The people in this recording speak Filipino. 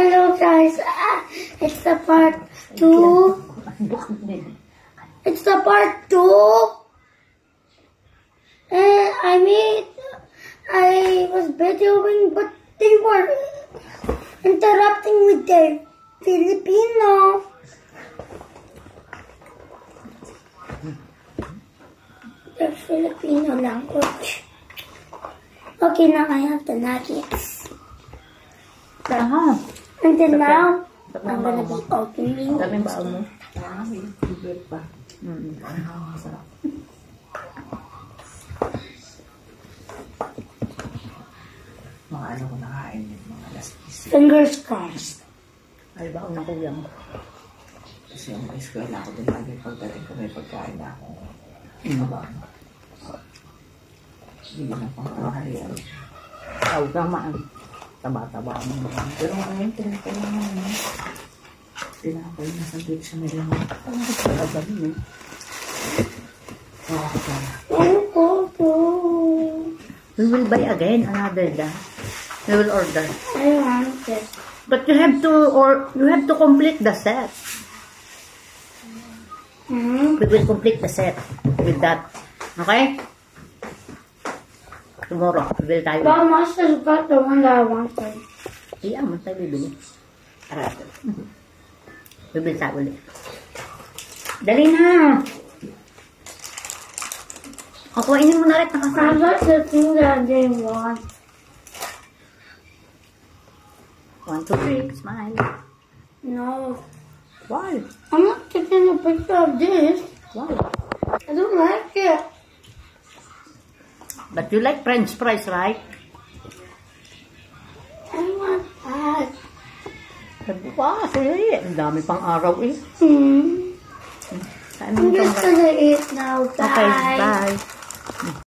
Hello guys, it's the part 2. It's the part 2. And I was videoing, but they were interrupting with their Filipino. Their Filipino language. Okay, now I have the nuggets. And then now, I'm gonna be opening. Daming baon mo. Mga ano ko nakain yung mga lastis. Fingers crossed. Ay, baon na kuya mo. Kasi yung eskwela ako din lagi pagdating ko may pagkain na ako. Hindi na pang kaharian. Tawag naman. Taba-taba mo. Pero ngayon, tinapailangan mo. Tinapay na sa dito sa nila mo. Talaga yun eh. We will buy again another da. We will order. I want it. But you have to complete the set. We will complete the set with that. Okay? Tomorrow, we will tayo. But Master's got the one that I wanted. Iya, mo tayo bibili. Bibili tayo ulit. Dali na! Kukuhainin mo na rin. I got the thing that they want. 1, 2, 3, smile. No. Why? I'm not taking a picture of this. Why? I don't like it. But you like French fries, right? I want that. Sabi ko, sige. Ang dami pang araw eh. I'm Saan mo just gonna eat now. Bye. Okay, bye.